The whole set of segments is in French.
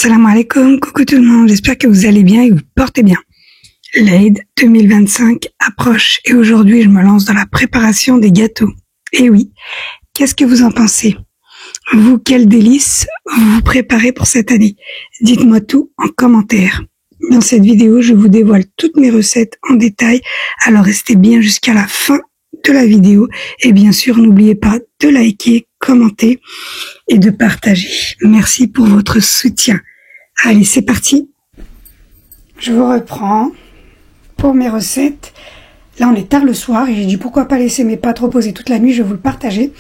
Salam alaikum, coucou tout le monde, j'espère que vous allez bien et que vous portez bien. L'Aïd 2025 approche et aujourd'hui je me lance dans la préparation des gâteaux. Et oui, qu'est-ce que vous en pensez? Vous, quel délice vous préparez pour cette année? Dites-moi tout en commentaire. Dans cette vidéo, je vous dévoile toutes mes recettes en détail, alors restez bien jusqu'à la fin de la vidéo et bien sûr n'oubliez pas de liker, commenter et de partager. Merci pour votre soutien. Allez, c'est parti. Je vous reprends pour mes recettes. Là, on est tard le soir et j'ai dit pourquoi pas laisser mes pâtes reposer toute la nuit, je vais vous le partager.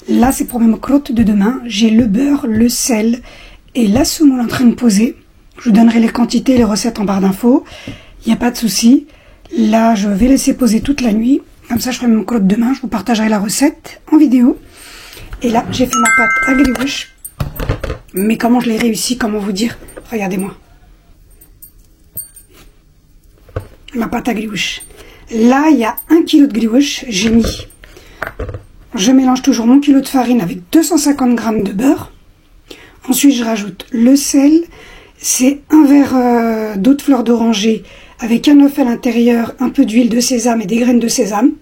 Là, c'est pour mes mokrotes de demain. J'ai le beurre, le sel et la semoule en train de poser. Je vous donnerai les quantités et les recettes en barre d'infos. Il n'y a pas de souci. Là, je vais laisser poser toute la nuit. Comme ça, je ferai mes mokrotes demain. Je vous partagerai la recette en vidéo. Et là, j'ai fait ma pâte à grioche. Mais comment je l'ai réussi, comment vous dire? Regardez-moi. Ma pâte à grioche. Là, il y a 1 kg de grioche. J'ai mis... Je mélange toujours mon kilo de farine avec 250 g de beurre. Ensuite, je rajoute le sel. C'est un verre d'eau de fleur d'oranger avec un œuf à l'intérieur, un peu d'huile de sésame et des graines de sésame.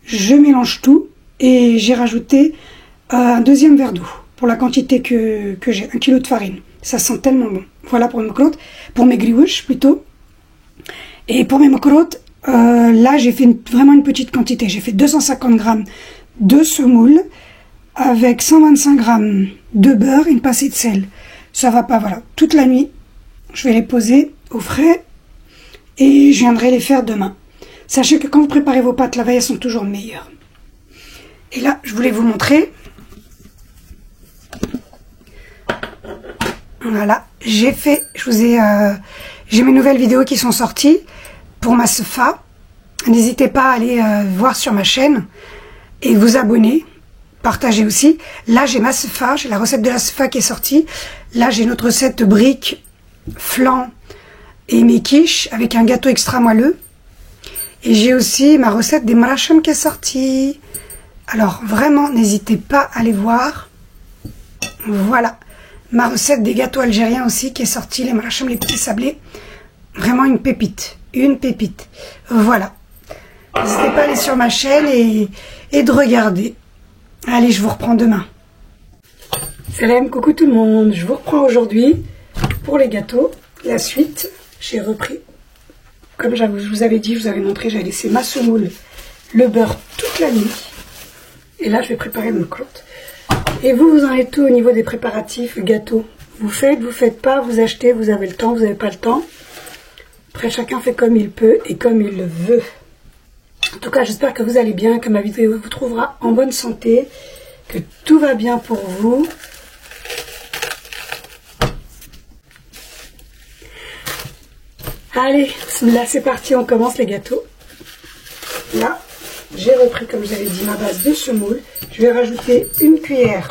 Je mélange tout et j'ai rajouté un deuxième verre d'eau pour la quantité que j'ai, 1 kg de farine. Ça sent tellement bon. Voilà pour mes mokrotes, pour mes grioches plutôt. Et pour mes mokrotes, là j'ai fait vraiment une petite quantité. J'ai fait 250 g de semoule avec 125 g de beurre et une pincée de sel. Ça va pas, voilà. Toute la nuit, je vais les poser au frais et je viendrai les faire demain. Sachez que quand vous préparez vos pâtes la veille, elles sont toujours meilleures. Et là, je voulais vous montrer. Voilà, j'ai fait, j'ai mes nouvelles vidéos qui sont sorties pour ma sefa. N'hésitez pas à aller voir sur ma chaîne et vous abonner. Partagez aussi. Là, j'ai ma sefa, j'ai la recette de la sefa qui est sortie. Là, j'ai notre recette briques, flan et mes quiches avec un gâteau extra moelleux. Et j'ai aussi ma recette des marachim qui est sortie. Alors, vraiment, n'hésitez pas à aller voir. Voilà. Ma recette des gâteaux algériens aussi qui est sortie, les marachim, les petits sablés. Vraiment une pépite. Une pépite. Voilà. N'hésitez pas à aller sur ma chaîne et de regarder. Allez, je vous reprends demain. Salam, coucou tout le monde. Je vous reprends aujourd'hui pour les gâteaux. La suite, j'ai repris, comme je vous avais dit, je vous avais montré, j'avais laissé ma semoule, le beurre toute la nuit. Et là, je vais préparer mon crotte. Et vous en êtes tout au niveau des préparatifs, gâteaux. Vous faites pas, vous achetez, vous avez le temps, vous n'avez pas le temps. Après, chacun fait comme il peut et comme il le veut. En tout cas, j'espère que vous allez bien, que ma vidéo vous trouvera en bonne santé, que tout va bien pour vous. Allez, là c'est parti, on commence les gâteaux. Là, j'ai repris, comme je vous avais dit, ma base de semoule. Je vais rajouter 1,5 cuillère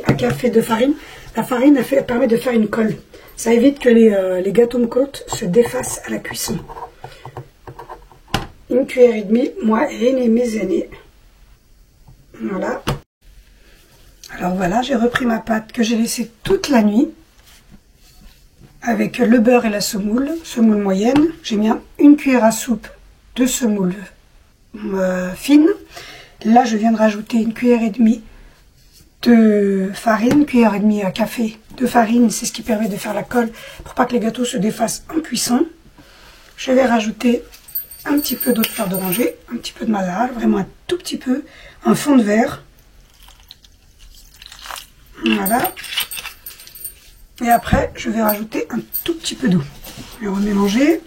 à café de farine. La farine elle permet de faire une colle. Ça évite que les gâteaux mokrotes se défassent à la cuisson. 1,5 cuillère, moi et mes aînés. Voilà. Alors voilà, j'ai repris ma pâte que j'ai laissée toute la nuit. Avec le beurre et la semoule moyenne. J'ai mis 1 cuillère à soupe de semoule fine. Là, je viens de rajouter 1,5 cuillère de farine, 1,5 cuillère à café de farine. C'est ce qui permet de faire la colle pour pas que les gâteaux se défassent en cuisson. Je vais rajouter un petit peu d'eau de fleur d'oranger, un petit peu de mazal, vraiment un tout petit peu, un fond de verre. Voilà. Et après, je vais rajouter un tout petit peu d'eau. Je vais remélanger.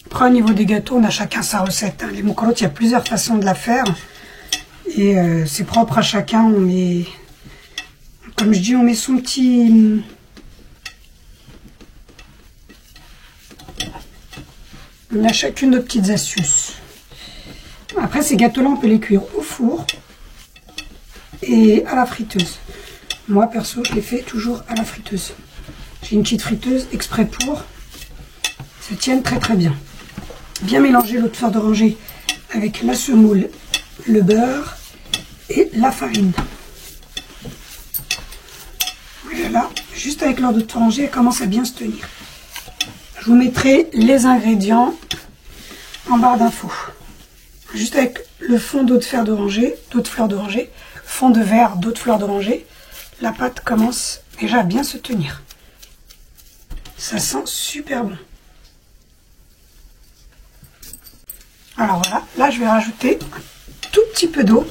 Après, au niveau des gâteaux, on a chacun sa recette. Les mokrotes, il y a plusieurs façons de la faire. Et c'est propre à chacun. On met, comme je dis, on met son petit... On a chacune nos petites astuces. Après, ces gâteaux-là, on peut les cuire au four. et à la friteuse. Moi, perso, je les fais toujours à la friteuse. J'ai une petite friteuse exprès pour. Ça tienne très très bien. Bien mélanger l'eau de fleur d'oranger avec la semoule, le beurre et la farine. Voilà, juste avec l'eau de fleur d'oranger, elle commence à bien se tenir. Je vous mettrai les ingrédients en barre d'infos. Juste avec le fond d'eau de fleur d'oranger, fond de verre d'eau de fleur d'oranger, la pâte commence déjà à bien se tenir. Ça sent super bon. Alors voilà, là je vais rajouter un tout petit peu d'eau.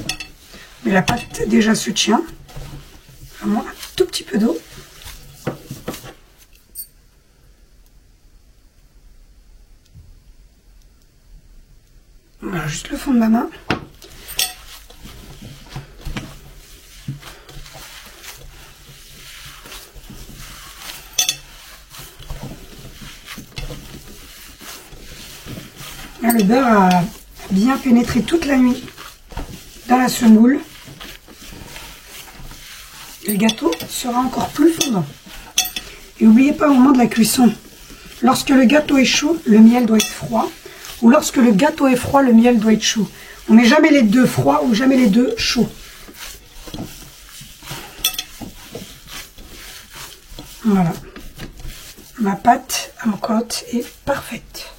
Mais la pâte déjà se tient. Vraiment un tout petit peu d'eau. Voilà, juste le fond de ma main. Là, le beurre a bien pénétré toute la nuit dans la semoule. Et le gâteau sera encore plus fondant. Et n'oubliez pas au moment de la cuisson, lorsque le gâteau est chaud, le miel doit être froid. Ou lorsque le gâteau est froid, le miel doit être chaud. On ne met jamais les deux froids ou jamais les deux chauds. Voilà. Ma pâte à mon côte est parfaite.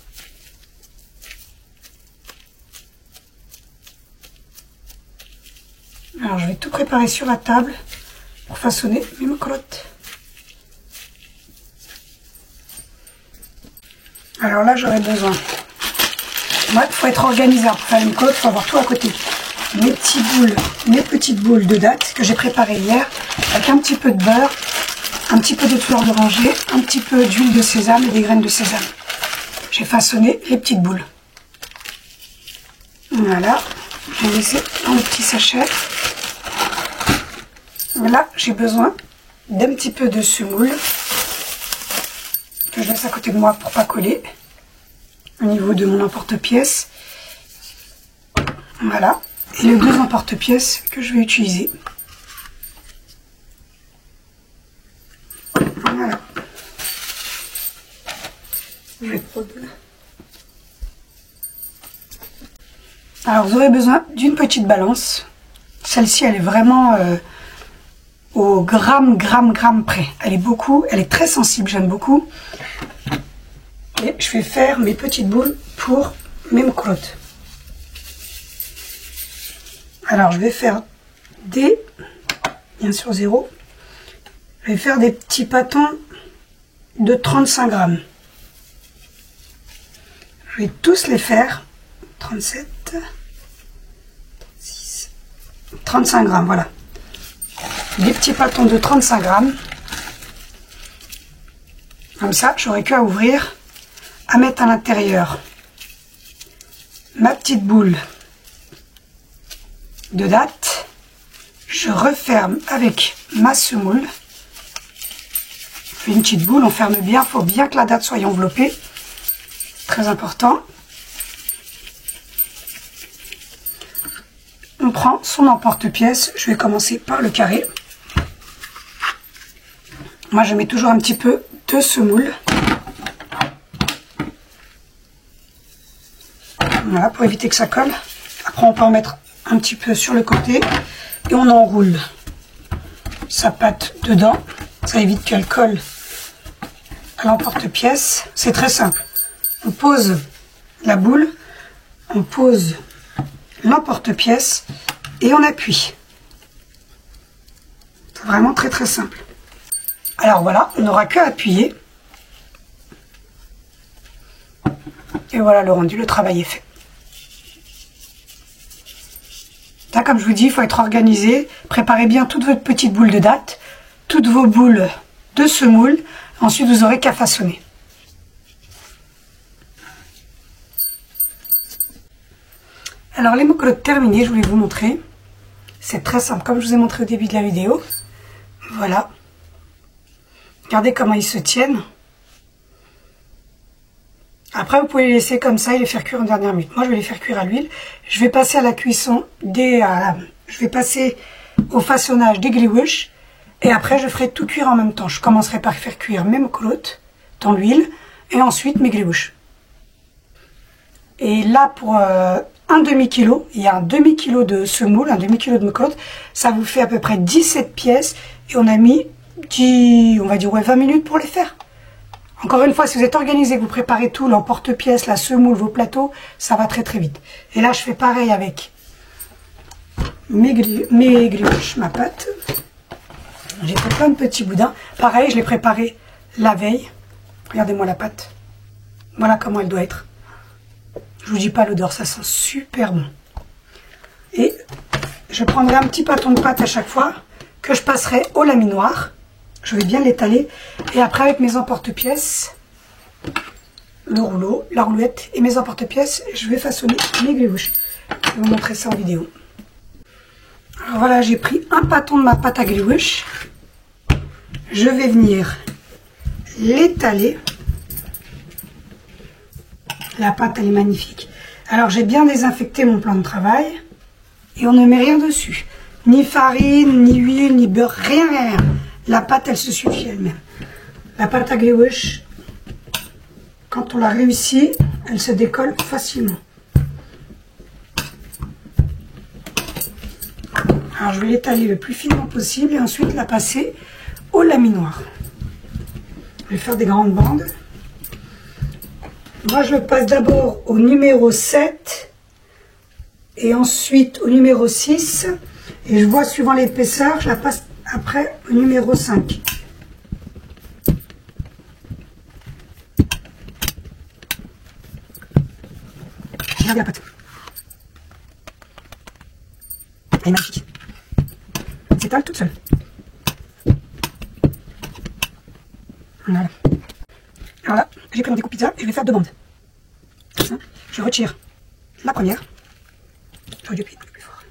Alors je vais tout préparer sur la table pour façonner mes mocottes. Alors là j'aurai besoin. Moi, il faut être organisé pour faire une côte, il faut avoir tout à côté. Mes petites boules de dattes que j'ai préparées hier, avec un petit peu de beurre, un petit peu de fleur d'oranger, un petit peu d'huile de sésame et des graines de sésame. J'ai façonné les petites boules. Voilà, je vais laisser dans le petit sachet. Là, j'ai besoin d'un petit peu de semoule que je laisse à côté de moi pour pas coller au niveau de mon emporte-pièce. Voilà, et les deux emporte-pièces que je vais utiliser. Voilà. Je vais prendre. Alors vous aurez besoin d'une petite balance. Celle-ci, elle est vraiment au gramme près. Elle est très sensible, j'aime beaucoup. Et je vais faire mes petites boules pour mes mocottes. Alors je vais faire bien sûr 0. Je vais faire des petits pâtons de 35 grammes. Je vais tous les faire. 37, 36, 35 grammes, voilà. Des petits pâtons de 35 grammes. Comme ça, j'aurai qu'à ouvrir, à mettre à l'intérieur ma petite boule de dattes. Je referme avec ma semoule. Je fais une petite boule, on ferme bien, il faut bien que la date soit enveloppée. Très important. On prend son emporte-pièce, je vais commencer par le carré. Moi je mets toujours un petit peu de semoule. Voilà, pour éviter que ça colle. Après on peut en mettre un petit peu sur le côté et on enroule sa pâte dedans. Ça évite qu'elle colle à l'emporte-pièce. C'est très simple. On pose la boule, on pose l'emporte-pièce et on appuie. C'est vraiment très très simple. Alors voilà, on n'aura qu'à appuyer. Et voilà le rendu, le travail est fait. Là, comme je vous dis, il faut être organisé. Préparez bien toute votre petite boule de dattes, toutes vos boules de semoule. Ensuite, vous n'aurez qu'à façonner. Alors, les mocottes terminées, je voulais vous montrer. C'est très simple, comme je vous ai montré au début de la vidéo. Voilà. Regardez comment ils se tiennent. Après, vous pouvez les laisser comme ça et les faire cuire en dernière minute. Moi, je vais les faire cuire à l'huile. Je vais passer à la cuisson je vais passer au façonnage des grillwush. Et après, je ferai tout cuire en même temps. Je commencerai par faire cuire mes moklotes dans l'huile et ensuite mes grillwush. Et là, pour un demi-kilo, il y a un demi-kilo de semoule, un demi-kilo de moklotes. Ça vous fait à peu près 17 pièces. Et on a mis 10, on va dire ouais, 20 minutes pour les faire. Encore une fois, si vous êtes organisé, que vous préparez tout, l'emporte-pièce, la semoule, vos plateaux, ça va très très vite. Et là, je fais pareil avec mes grillwush, ma pâte. J'ai fait plein de petits boudins. Pareil, je l'ai préparé la veille. Regardez-moi la pâte. Voilà comment elle doit être. Je vous dis pas l'odeur, ça sent super bon. Et je prendrai un petit bâton de pâte à chaque fois que je passerai au laminoir. Je vais bien l'étaler. Et après, avec mes emporte-pièces, le rouleau, la roulette et mes emporte-pièces, je vais façonner mes grillwush. Je vais vous montrer ça en vidéo. Alors voilà, j'ai pris un bâton de ma pâte à grillwush. Je vais venir l'étaler. La pâte, elle est magnifique. Alors, j'ai bien désinfecté mon plan de travail. Et on ne met rien dessus. Ni farine, ni huile, ni beurre, rien, rien, rien. La pâte, elle se suffit elle-même. La pâte à grillwush, quand on l'a réussi, elle se décolle facilement. Alors, je vais l'étaler le plus finement possible et ensuite la passer au laminoir. Je vais faire des grandes bandes. Moi, je le passe d'abord au numéro 7 et ensuite au numéro 6. Et je vois, suivant l'épaisseur, je la passe après au numéro 5. Regardez la pâte. Elle est magnifique. Elle s'étale toute seule. Voilà. Alors là, j'ai pris mon découpe pizza et je vais faire deux bandes. Je retire la première. J'aurais dû appuyer un peu plus fort.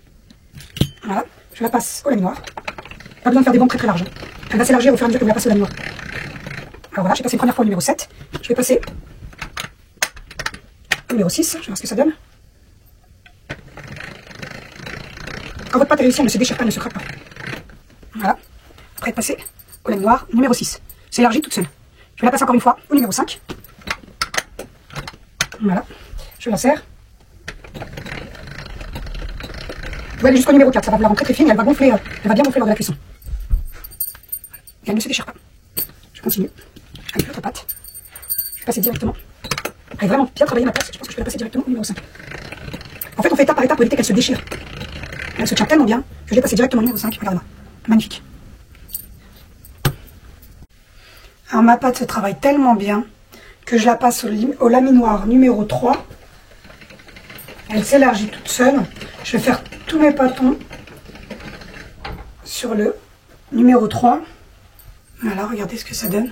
Voilà, je la passe au laminoir. Pas besoin de faire des bandes très très larges. Elle va s'élargir au fur et à mesure que vous la passez au laminoir. Alors voilà, j'ai passé une première fois au numéro 7. Je vais passer au numéro 6. Je vais voir ce que ça donne. Quand votre pâte est réussie, elle ne se déchire pas, elle ne se craque pas. Voilà. Après, passer au laminoir numéro 6. C'est élargi toute seule. Je vais la passer encore une fois au numéro 5. Voilà. Je la serre. Vous allez jusqu'au numéro 4. Ça va vous la rendre très très fine et elle va gonfler. Elle va bien gonfler lors de la cuisson. Et elle ne se déchire pas. Je continue avec l'autre pâte. Je vais passer directement. Elle est vraiment bien travaillée ma pâte. Je pense que je vais la passer directement au numéro 5. En fait, on fait étape par étape pour éviter qu'elle se déchire. Elle se tient tellement bien que je vais passer directement au numéro 5. Regardez-moi. Magnifique. Alors ma pâte se travaille tellement bien que je la passe au laminoir numéro 3. Elle s'élargit toute seule. Je vais faire tous mes pâtons sur le numéro 3. Voilà, regardez ce que ça donne.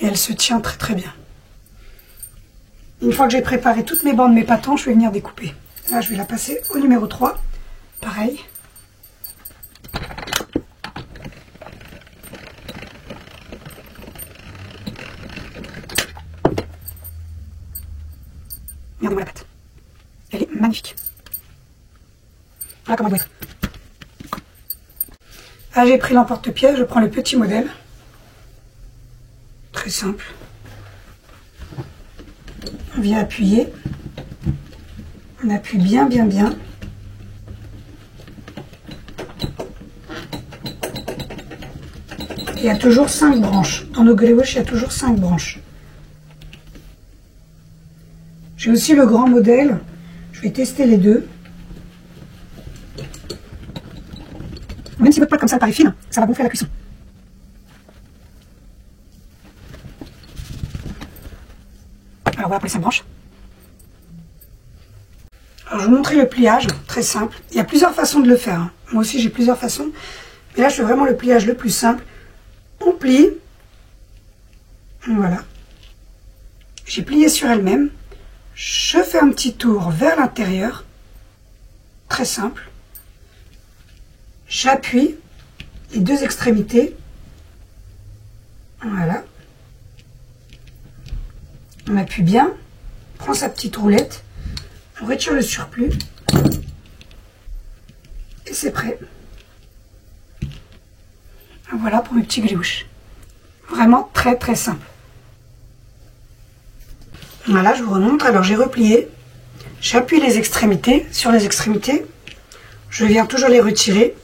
Et elle se tient très très bien. Une fois que j'ai préparé toutes mes bandes, mes pâtons, je vais venir découper. Là, je vais la passer au numéro 3. Pareil. Regardez-moi la pâte. Elle est magnifique. Voilà comment elle doit être. Là, j'ai pris l'emporte-pièce. Je prends le petit modèle. Très simple. On vient appuyer. On appuie bien, bien, bien. Il y a toujours 5 branches. Dans nos grillwush, il y a toujours 5 branches. J'ai aussi le grand modèle. Je vais tester les deux. Même si votre pâte comme ça paraît fine, ça va gonfler à la cuisson. Alors voilà pour les 5 branches. Alors je vais vous montrer le pliage, très simple. Il y a plusieurs façons de le faire. Hein. Moi aussi j'ai plusieurs façons. Mais là je fais vraiment le pliage le plus simple. On plie. Voilà. J'ai plié sur elle-même. Je fais un petit tour vers l'intérieur. Très simple. J'appuie les deux extrémités. Voilà. On appuie bien. On prend sa petite roulette. On retire le surplus. c'est prêt. Voilà pour mes petits griouches. Vraiment très très simple. Voilà, je vous remontre. Alors j'ai replié. J'appuie les extrémités. Sur les extrémités, je viens toujours les retirer.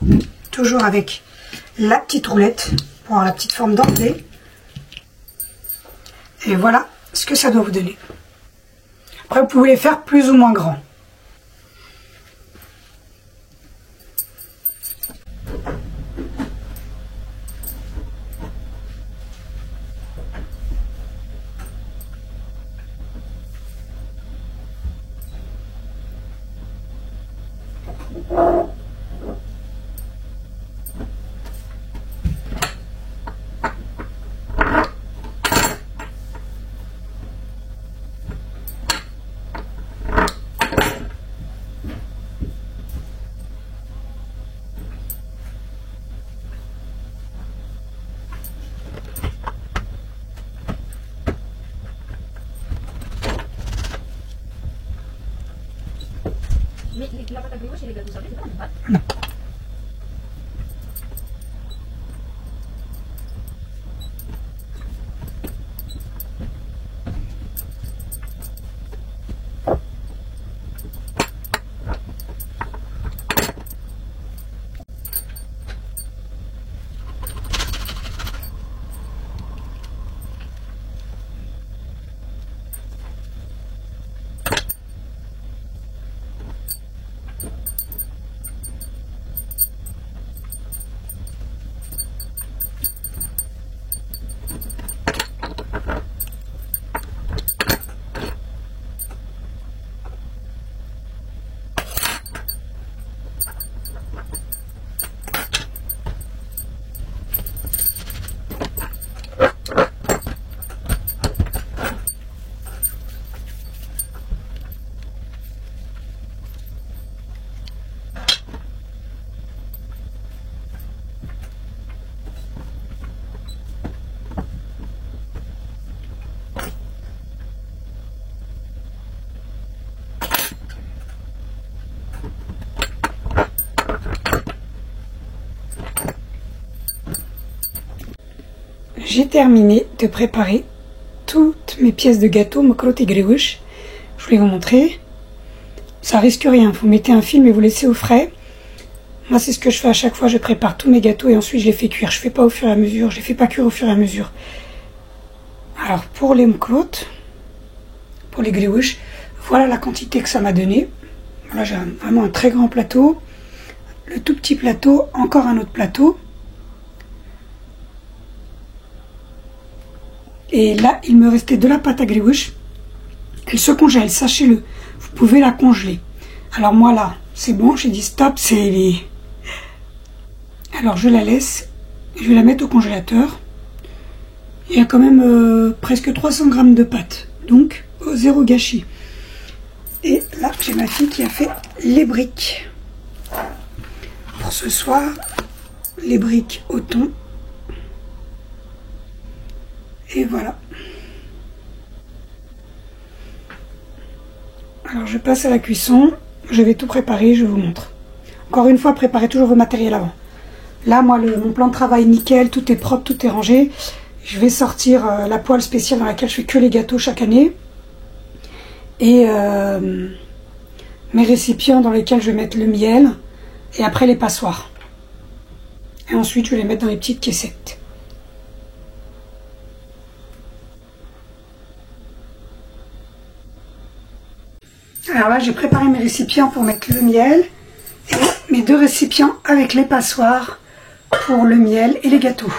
Toujours avec la petite roulette pour avoir la petite forme dentelée. Et voilà ce que ça doit vous donner. Après, vous pouvez les faire plus ou moins grands. Mais la pâte à brioche et les gâteaux sablés, c'est pas la même pâte? Non. J'ai terminé de préparer toutes mes pièces de gâteau, mokrot et griouche. Je voulais vous montrer. Ça risque rien. Vous mettez un film et vous laissez au frais. Moi, c'est ce que je fais à chaque fois. Je prépare tous mes gâteaux et ensuite je les fais cuire. Je fais pas au fur et à mesure. Je les fais pas cuire au fur et à mesure. Alors, pour les mokrot, pour les griouches, voilà la quantité que ça m'a donné. Là, j'ai vraiment un très grand plateau. Le tout petit plateau, encore un autre plateau. Et là, il me restait de la pâte à griouche. Elle se congèle, sachez-le. Vous pouvez la congeler. Alors moi là, c'est bon, j'ai dit stop, c'est... Alors je la laisse. Je vais la mettre au congélateur. Il y a quand même presque 300 grammes de pâte. Donc, zéro gâchis. Et là, j'ai ma fille qui a fait les briques. Pour ce soir, les briques au thon. Et voilà. Alors je passe à la cuisson. Je vais tout préparer, je vous montre. Encore une fois, préparez toujours vos matériels avant. Là, moi, mon plan de travail nickel, tout est propre, tout est rangé. Je vais sortir la poêle spéciale dans laquelle je fais que les gâteaux chaque année. Et mes récipients dans lesquels je vais mettre le miel. Et après les passoires. Et ensuite, je vais les mettre dans les petites caissettes. Alors là, j'ai préparé mes récipients pour mettre le miel et mes deux récipients avec les passoires pour le miel et les gâteaux.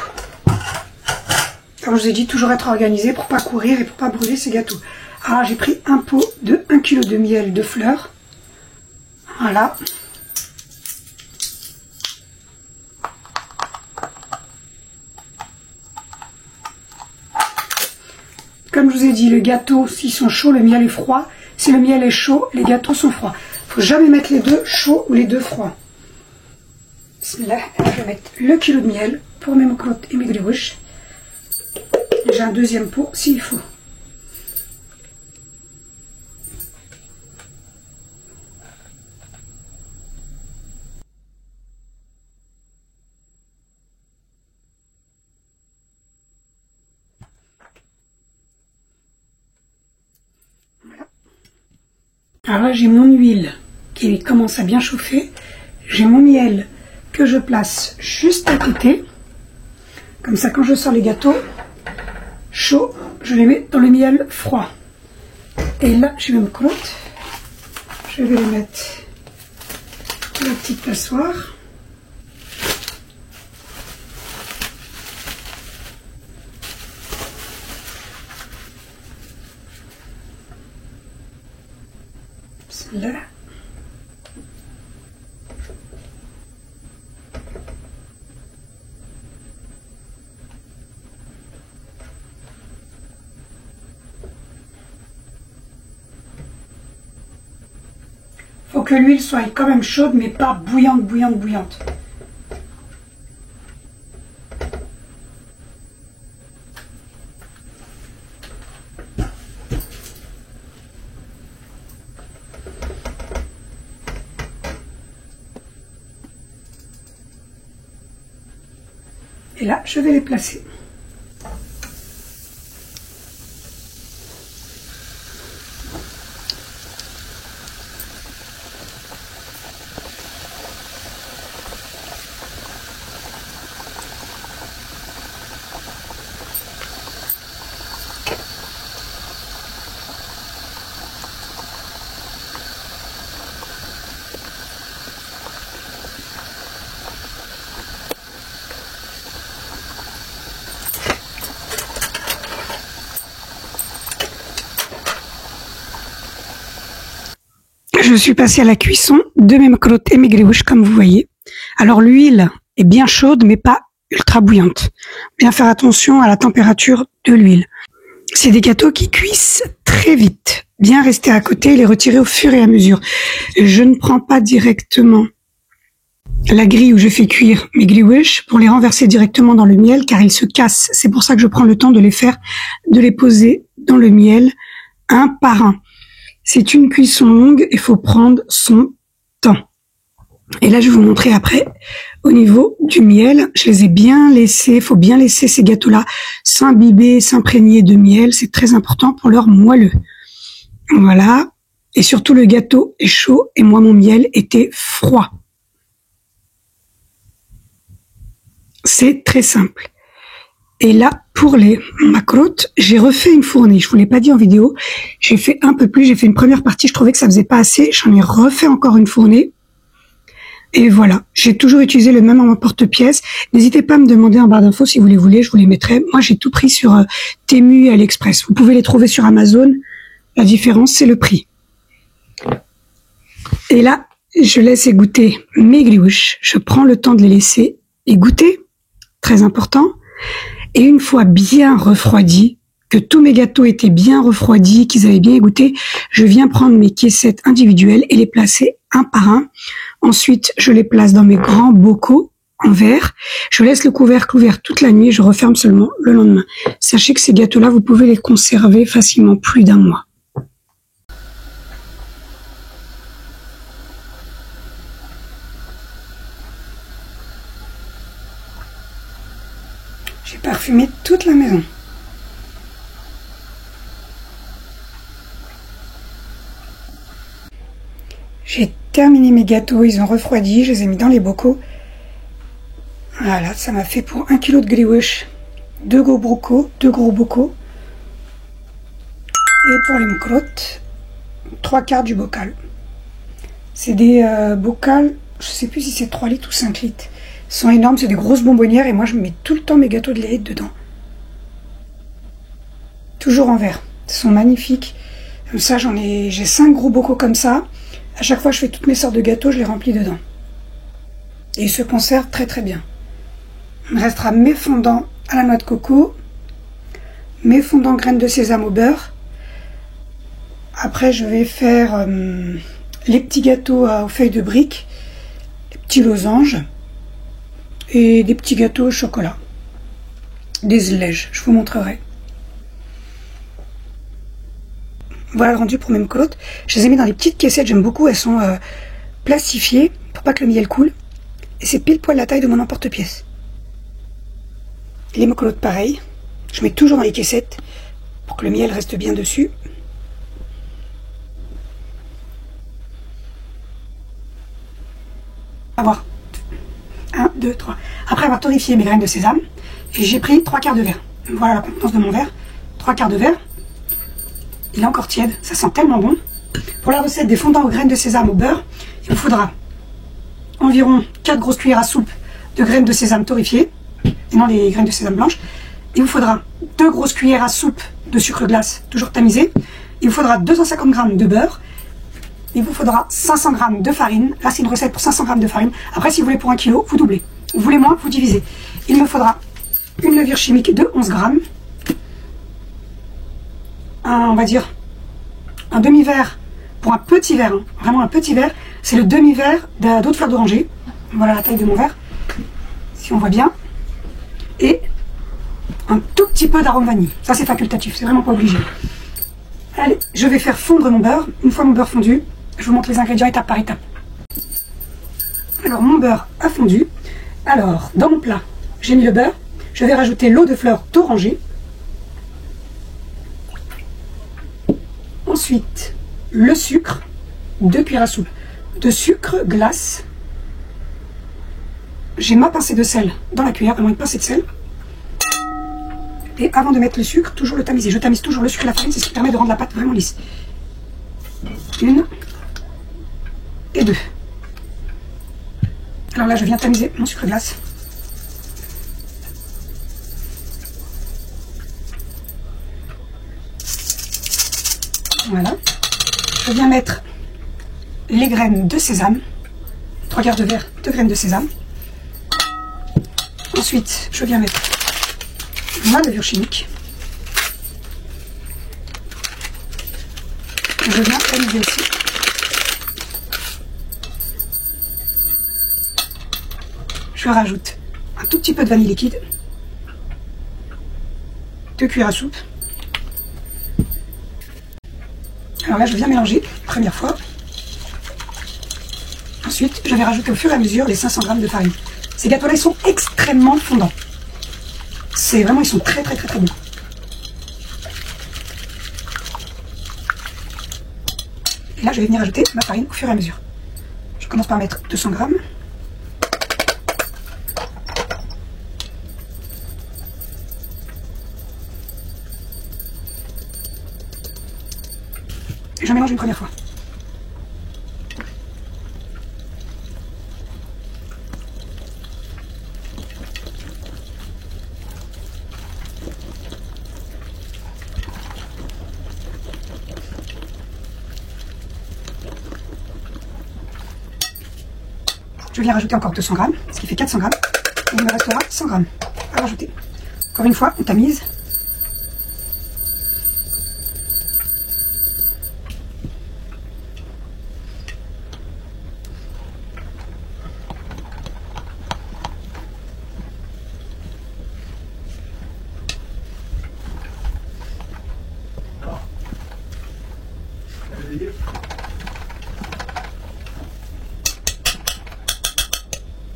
Comme je vous ai dit, toujours être organisé pour pas courir et pour pas brûler ces gâteaux. Alors j'ai pris un pot de 1 kg de miel de fleurs. Voilà. Comme je vous ai dit, les gâteaux, s'ils sont chauds, le miel est froid. Si le miel est chaud, les gâteaux sont froids. Il ne faut jamais mettre les deux chauds ou les deux froids. Là, je vais mettre le kilo de miel pour mes mokrot et mes griouches. J'ai un deuxième pot s'il faut. Alors là, j'ai mon huile qui commence à bien chauffer. J'ai mon miel que je place juste à côté. Comme ça, quand je sors les gâteaux chauds, je les mets dans le miel froid. Et là, j'ai mes croûtes. Je vais les mettre dans la petite passoire. Là. Faut que l'huile soit quand même chaude, mais pas bouillante, bouillante, bouillante. Et là, je vais les placer. Je suis passée à la cuisson de mes croûtes et mes grioches, comme vous voyez. Alors l'huile est bien chaude, mais pas ultra bouillante. Bien faire attention à la température de l'huile. C'est des gâteaux qui cuisent très vite. Bien rester à côté et les retirer au fur et à mesure. Je ne prends pas directement la grille où je fais cuire mes grioches pour les renverser directement dans le miel, car ils se cassent. C'est pour ça que je prends le temps de les poser dans le miel un par un. C'est une cuisson longue, il faut prendre son temps. Et là, je vais vous montrer après, au niveau du miel, je les ai bien laissés, il faut bien laisser ces gâteaux-là s'imbiber, s'imprégner de miel, c'est très important pour leur moelleux. Voilà, et surtout le gâteau est chaud, et moi mon miel était froid. C'est très simple. Et là, pour ma croûte, j'ai refait une fournée. Je vous l'ai pas dit en vidéo. J'ai fait un peu plus. J'ai fait une première partie. Je trouvais que ça faisait pas assez. J'en ai refait encore une fournée. Et voilà. J'ai toujours utilisé le même emporte-pièce. N'hésitez pas à me demander en barre d'infos si vous les voulez. Je vous les mettrai. Moi, j'ai tout pris sur Temu et AliExpress. Vous pouvez les trouver sur Amazon. La différence, c'est le prix. Et là, je laisse égoutter mes grioches. Je prends le temps de les laisser égoutter. Très important. Et une fois bien refroidis, que tous mes gâteaux étaient bien refroidis, qu'ils avaient bien égoutté, je viens prendre mes caissettes individuelles et les placer un par un. Ensuite, je les place dans mes grands bocaux en verre. Je laisse le couvercle ouvert toute la nuit et je referme seulement le lendemain. Sachez que ces gâteaux-là, vous pouvez les conserver facilement plus d'1 mois. J'ai parfumé toute la maison. J'ai terminé mes gâteaux, ils ont refroidi, je les ai mis dans les bocaux. Voilà, ça m'a fait pour 1 kg de grioche, 2 gros bocaux. Et pour les croûtes, 3/4 du bocal. C'est des bocals, je sais plus si c'est 3 litres ou 5 litres. Ils sont énormes, c'est des grosses bonbonnières et moi je mets tout le temps mes gâteaux de lait dedans. Toujours en verre. Ils sont magnifiques. Comme ça, j'ai 5 gros bocaux comme ça. À chaque fois, je fais toutes mes sortes de gâteaux, je les remplis dedans. Et ils se conservent très très bien. Il me restera mes fondants à la noix de coco, mes fondants graines de sésame au beurre. Après, je vais faire les petits gâteaux aux feuilles de briques, les petits losanges et des petits gâteaux au chocolat. Des slèges, je vous montrerai. Voilà le rendu pour mes croûtes. Je les ai mis dans les petites caissettes, j'aime beaucoup, elles sont plastifiées pour pas que le miel coule. Et c'est pile poil la taille de mon emporte-pièce. Les croûtes pareil, je mets toujours dans les caissettes pour que le miel reste bien dessus. avoir 1, 2, 3. Après avoir torréfié mes graines de sésame, et j'ai pris 3/4 de verre. Voilà la contenance de mon verre. 3/4 de verre. Il est encore tiède, ça sent tellement bon. Pour la recette des fondants aux graines de sésame au beurre, il vous faudra environ 4 grosses cuillères à soupe de graines de sésame torréfiées, et non les graines de sésame blanches. Il vous faudra 2 grosses cuillères à soupe de sucre glace, toujours tamisé. Il vous faudra 250 g de beurre. Il vous faudra 500 g de farine. Là, c'est une recette pour 500 g de farine. Après, si vous voulez pour 1 kg, vous doublez. Vous voulez moins, vous divisez. Il me faudra une levure chimique de 11 g. On va dire un demi-verre pour un petit verre, hein, vraiment un petit verre. C'est le demi-verre d'eau de fleur d'oranger. Voilà la taille de mon verre, si on voit bien. Et un tout petit peu d'arôme vanille. Ça, c'est facultatif, c'est vraiment pas obligé. Allez, je vais faire fondre mon beurre. Une fois mon beurre fondu, je vous montre les ingrédients étape par étape. Alors, mon beurre a fondu. Alors, dans mon plat, j'ai mis le beurre. Je vais rajouter l'eau de fleur d'oranger. Ensuite, le sucre, 2 cuillères à soupe de sucre glace. J'ai ma pincée de sel dans la cuillère, vraiment une pincée de sel. Et avant de mettre le sucre, toujours le tamiser. Je tamise toujours le sucre et la farine, c'est ce qui permet de rendre la pâte vraiment lisse. 1 et 2. Alors là, je viens tamiser mon sucre glace. Voilà. Je viens mettre les graines de sésame. 3/4 de verre de graines de sésame. Ensuite, je viens mettre ma levure chimique. Je viens tamiser aussi. Je rajoute un tout petit peu de vanille liquide. 2 cuillères à soupe. Alors là, je viens mélanger, première fois. Ensuite, je vais rajouter au fur et à mesure les 500 g de farine. Ces gâteaux-là, ils sont extrêmement fondants. C'est vraiment, ils sont très très très très bons. Et là, je vais venir ajouter ma farine au fur et à mesure. Je commence par mettre 200 g. Et je mélange une première fois. Je viens rajouter encore 200 g, ce qui fait 400 g. Et il me restera 100 g à rajouter. Encore une fois, on tamise.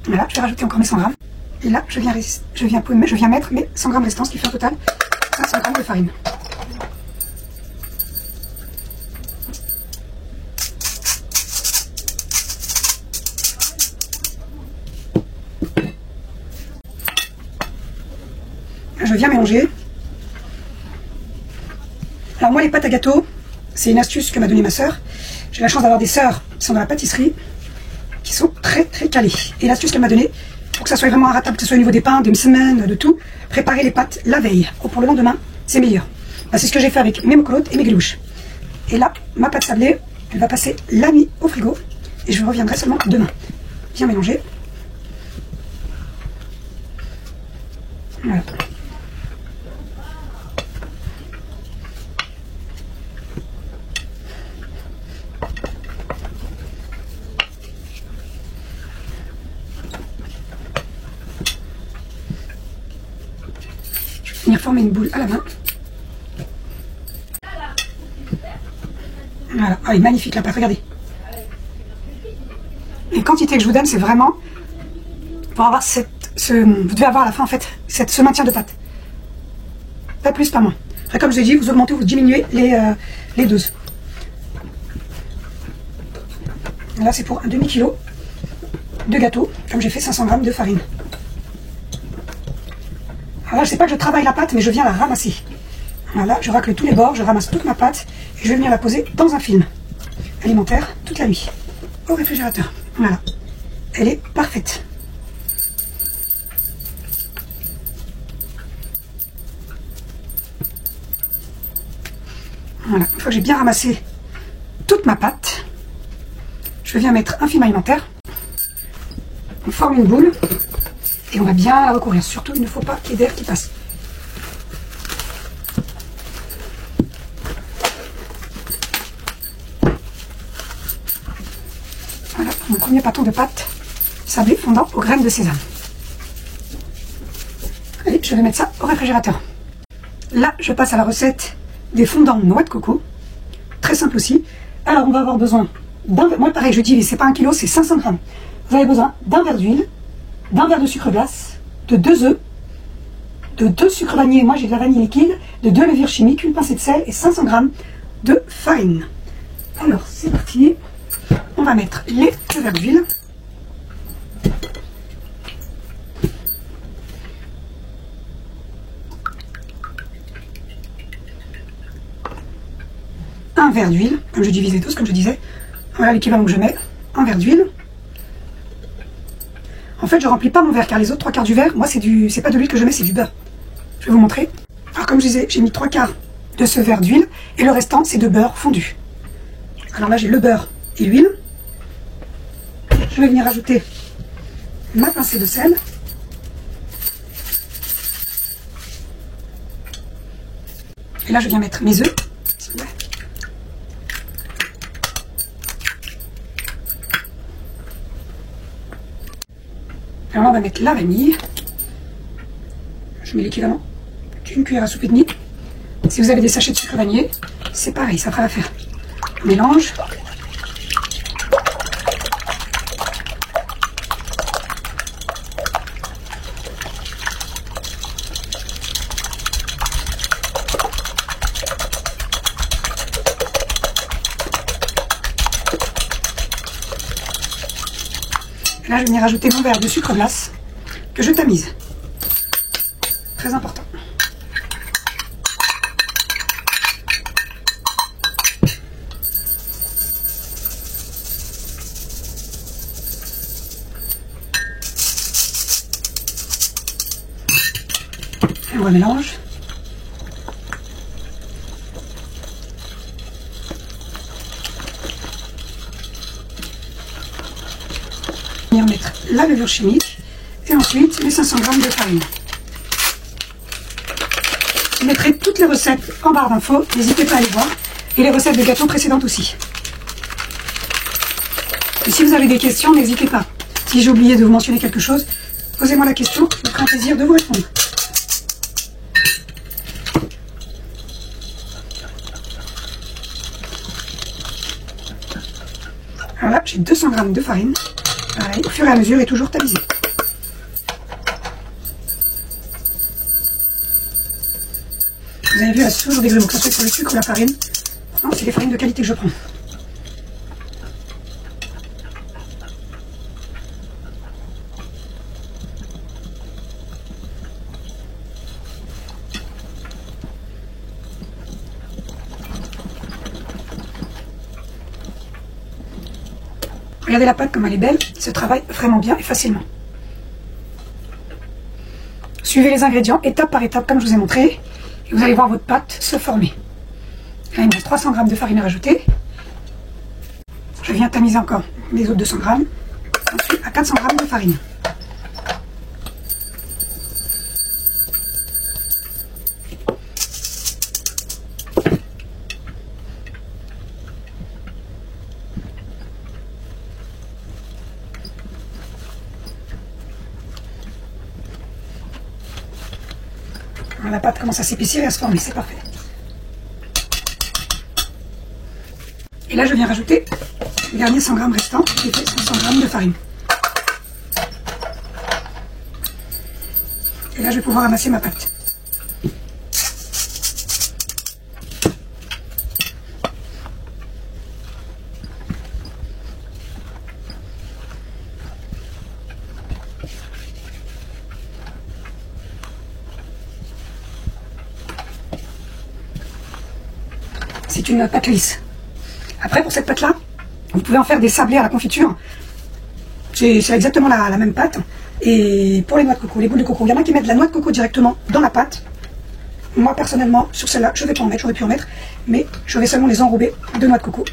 Voilà, je vais rajouter encore mes 100 g. Et là, je viens mettre mes 100 g restants, ce qui fait un total 500 g de farine. Je viens mélanger. Alors moi, les pâtes à gâteau, c'est une astuce que m'a donnée ma sœur. J'ai la chance d'avoir des sœurs qui sont dans la pâtisserie, qui sont très très calées. Et l'astuce qu'elle m'a donnée, pour que ça soit vraiment inratable, que ce soit au niveau des pains, des semaines, de tout, préparer les pâtes la veille. Pour le lendemain, c'est meilleur. Ben, c'est ce que j'ai fait avec mes mokolotes et mes glouches. Et là, ma pâte sablée, elle va passer la nuit au frigo. Et je reviendrai seulement demain. Bien mélanger. Voilà. Venir former une boule à la main. Voilà, ah, elle est magnifique la pâte, regardez. Les quantités que je vous donne, c'est vraiment pour avoir vous devez avoir à la fin en fait ce maintien de pâte. Pas plus, pas moins. Après, comme je l'ai dit, vous augmentez ou vous diminuez les doses. Là, c'est pour un demi-kilo. de gâteau, comme j'ai fait 500 g de farine. Alors là, je sais pas que je travaille la pâte, mais je viens la ramasser. Voilà, je racle tous les bords, je ramasse toute ma pâte et je vais venir la poser dans un film alimentaire toute la nuit au réfrigérateur. Voilà, elle est parfaite. Voilà, une fois que j'ai bien ramassé toute ma pâte, je viens mettre un film alimentaire. On forme une boule et on va bien la recouvrir. Surtout, il ne faut pas qu'il y ait d'air qui passe. Voilà, mon premier pâton de pâte sablé fondant aux graines de sésame. Allez, je vais mettre ça au réfrigérateur. Là, je passe à la recette des fondants noix de coco. Très simple aussi. Alors, on va avoir besoin d'un... Moi, pareil, je divise, c'est pas 1 kg, c'est 500 g. Vous avez besoin d'un verre d'huile, d'un verre de sucre glace, de 2 œufs, de 2 sucres vanillés, moi j'ai de la vanille liquide, de 2 levures chimiques, une pincée de sel et 500 g de farine. Alors, c'est parti. On va mettre les 2 verres d'huile. Un verre d'huile, comme je divisais tous, comme je disais. Voilà l'équivalent que je mets. Un verre d'huile. En fait, je remplis pas mon verre, car les autres 3/4 du verre, moi, c'est pas de l'huile que je mets, c'est du beurre. Je vais vous montrer. Alors, comme je disais, j'ai mis 3/4 de ce verre d'huile, et le restant, c'est de beurre fondu. Alors là, j'ai le beurre et l'huile. Je vais venir ajouter ma pincée de sel. Et là, je viens mettre mes œufs. Alors là, on va mettre la vanille. Je mets l'équivalent d'une cuillère à soupe et demie. Si vous avez des sachets de sucre vanillé, c'est pareil, ça fera l'affaire. On mélange. Là, je vais venir rajouter mon verre de sucre glace que je tamise. Très important. Et on remélange. On va mettre la levure chimique et ensuite les 500 g de farine. Je mettrai toutes les recettes en barre d'infos, n'hésitez pas à les voir, et les recettes de gâteaux précédentes aussi. Et si vous avez des questions, n'hésitez pas. Si j'ai oublié de vous mentionner quelque chose, posez-moi la question, je me ferai un plaisir de vous répondre. Alors là, j'ai 200 g de farine. Pareil, au fur et à mesure et toujours tamisé. Vous avez vu, il reste toujours des grumeaux, que ce soit sur le sucre ou la farine. Non, c'est les farines de qualité que je prends. Regardez la pâte comme elle est belle, elle se travaille vraiment bien et facilement. Suivez les ingrédients étape par étape comme je vous ai montré et vous allez voir votre pâte se former. Là il me reste 300 g de farine à rajouter. Je viens tamiser encore les autres 200 g. Ensuite à 400 g de farine. La pâte commence à s'épaissir et à se former, c'est parfait. Et là, je viens rajouter les derniers 100 g restants, j'ai fait 500 g de farine. Et là, je vais pouvoir amasser ma pâte. c'est une pâte lisse. Après, pour cette pâte-là, vous pouvez en faire des sablés à la confiture. C'est exactement la même pâte. Et pour les noix de coco, les boules de coco, il y en a qui mettent de la noix de coco directement dans la pâte. Moi, personnellement, sur celle-là, je ne vais pas en mettre, j'aurais pu en mettre, mais je vais seulement les enrober de noix de coco.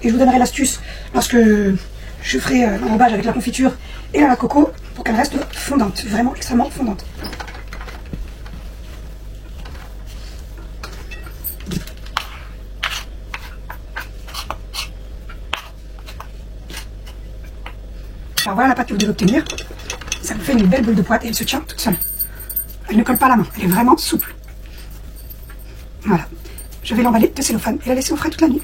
Et je vous donnerai l'astuce lorsque je ferai l'enrobage avec la confiture et la noix de coco pour qu'elle reste fondante, vraiment extrêmement fondante. Alors voilà la pâte que vous devez obtenir. Ça vous fait une belle boule de poêle et elle se tient toute seule. Elle ne colle pas à la main, elle est vraiment souple. Voilà. Je vais l'emballer de cellophane et la laisser au frais toute la nuit.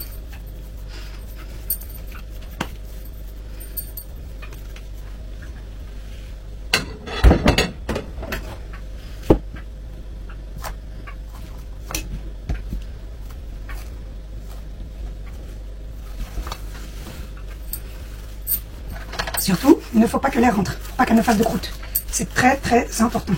Surtout, il ne faut pas que l'air rentre, pas qu'elle ne fasse de croûte. C'est très très important.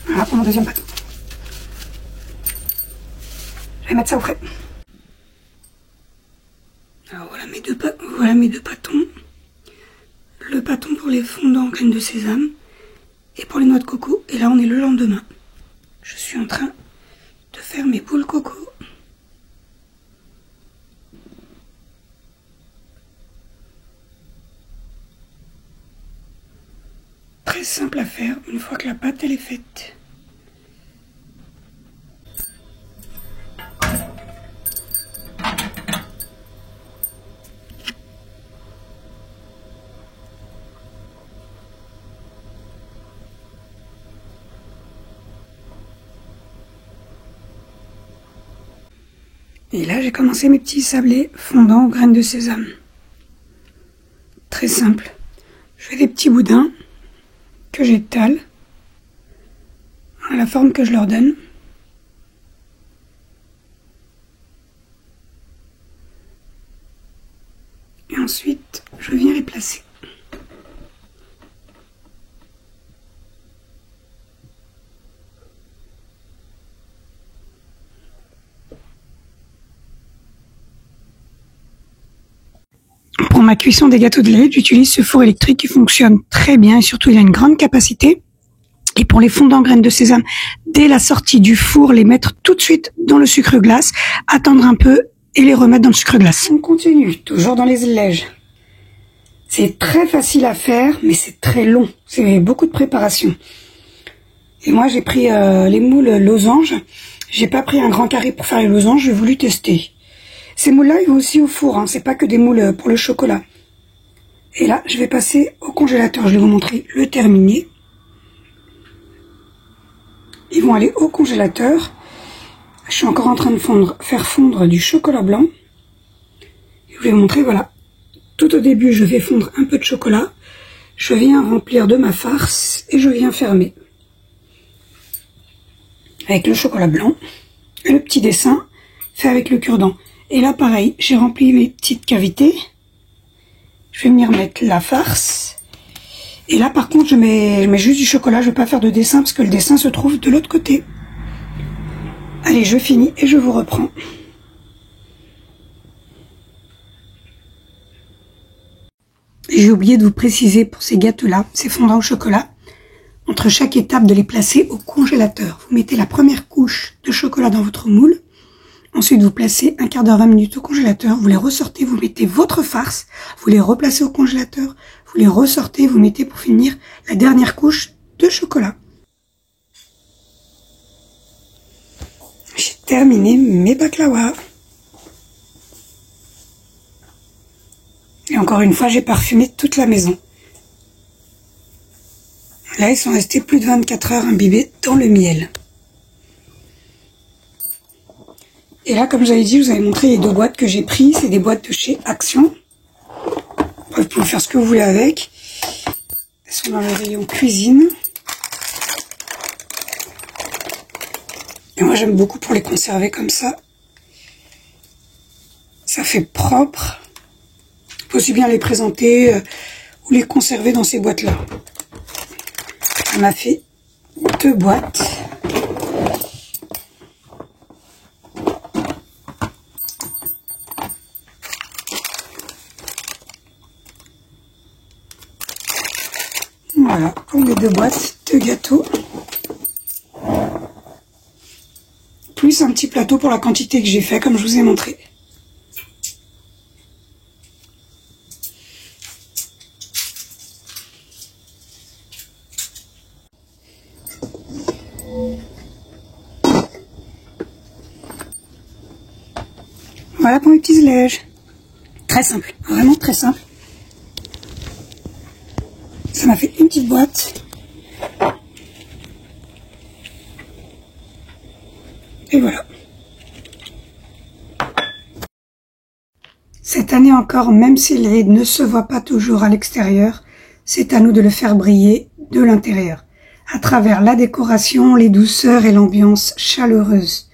Voilà pour mon deuxième bâton. Je vais mettre ça au frais. Alors voilà mes deux bâtons. Le bâton pour les fondants en graines de sésame et pour les noix de coco. Et là on est le lendemain. Je suis en train de faire mes boules coco. Très simple à faire une fois que la pâte elle est faite. Et là, j'ai commencé mes petits sablés fondants aux graines de sésame. Très simple. Je fais des petits boudins que j'étale à la forme que je leur donne. Et ensuite, je viens les placer. Pour ma cuisson des gâteaux de lait, j'utilise ce four électrique qui fonctionne très bien et surtout il a une grande capacité. Et pour les fondants graines de sésame, dès la sortie du four, les mettre tout de suite dans le sucre glace, attendre un peu et les remettre dans le sucre glace. On continue, toujours dans les allèges. C'est très facile à faire, mais c'est très long. C'est beaucoup de préparation. Et moi, j'ai pris les moules losanges. J'ai pas pris un grand carré pour faire les losanges, j'ai voulu tester. Ces moules-là, ils vont aussi au four, hein. C'est pas que des moules pour le chocolat. Et là, je vais passer au congélateur. Je vais vous montrer le terminé. Ils vont aller au congélateur. Je suis encore en train de faire fondre du chocolat blanc. Je vais vous montrer, voilà. Tout au début, je vais fondre un peu de chocolat. Je viens remplir de ma farce et je viens fermer. Avec le chocolat blanc. Et le petit dessin fait avec le cure-dent. Et là, pareil, j'ai rempli mes petites cavités. Je vais venir mettre la farce. Et là, par contre, je mets juste du chocolat. Je ne vais pas faire de dessin parce que le dessin se trouve de l'autre côté. Allez, je finis et je vous reprends. J'ai oublié de vous préciser pour ces gâteaux-là, ces fondants au chocolat, entre chaque étape de les placer au congélateur. Vous mettez la première couche de chocolat dans votre moule. Ensuite, vous placez un quart d'heure, 20 minutes au congélateur, vous les ressortez, vous mettez votre farce, vous les replacez au congélateur, vous les ressortez, vous mettez pour finir la dernière couche de chocolat. J'ai terminé mes baklawas. Et encore une fois, j'ai parfumé toute la maison. Là, ils sont restés plus de 24 heures imbibés dans le miel. Et là, comme j'avais dit, je vous avais montré les deux boîtes que j'ai prises. C'est des boîtes de chez Action. Vous pouvez faire ce que vous voulez avec. Elles sont dans le rayon cuisine. Et moi, j'aime beaucoup pour les conserver comme ça. Ça fait propre. aussi bien les présenter ou les conserver dans ces boîtes-là. On a fait 2 boîtes. Voilà, pour les 2 boîtes de gâteaux. Plus un petit plateau pour la quantité que j'ai fait, comme je vous ai montré. Voilà pour mes petits élèves. Très simple, vraiment très simple. Ça m'a fait une petite boîte. Et voilà. Cette année encore, même si le riz ne se voit pas toujours à l'extérieur, c'est à nous de le faire briller de l'intérieur, à travers la décoration, les douceurs et l'ambiance chaleureuse,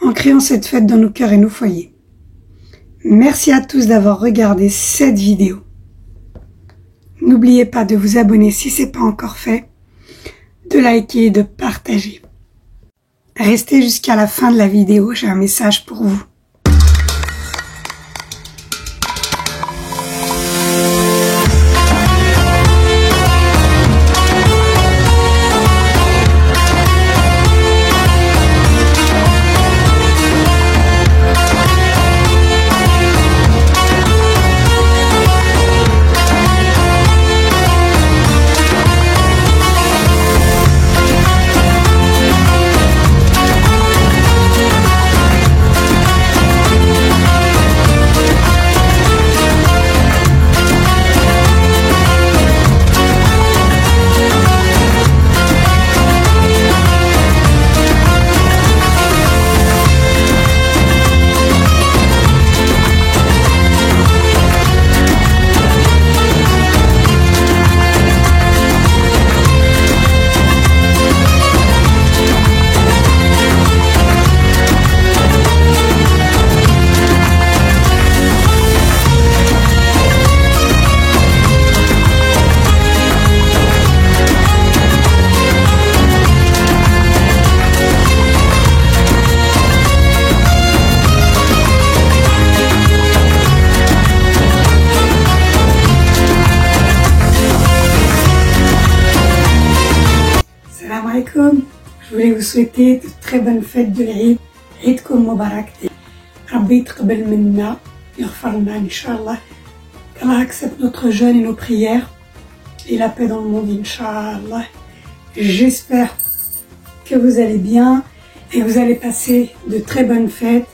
en créant cette fête dans nos cœurs et nos foyers. Merci à tous d'avoir regardé cette vidéo. N'oubliez pas de vous abonner si ce n'est pas encore fait, de liker et de partager. Restez jusqu'à la fin de la vidéo, j'ai un message pour vous. Salam alaikum. Je voulais vous souhaiter de très bonnes fêtes de l'Eid. Eidkoum Mubarak. Rabbi taqabbal minna, yaghfir lana Inch'Allah. qu'Allah accepte notre jeûne et nos prières et la paix dans le monde, Inch'Allah. J'espère que vous allez bien et vous allez passer de très bonnes fêtes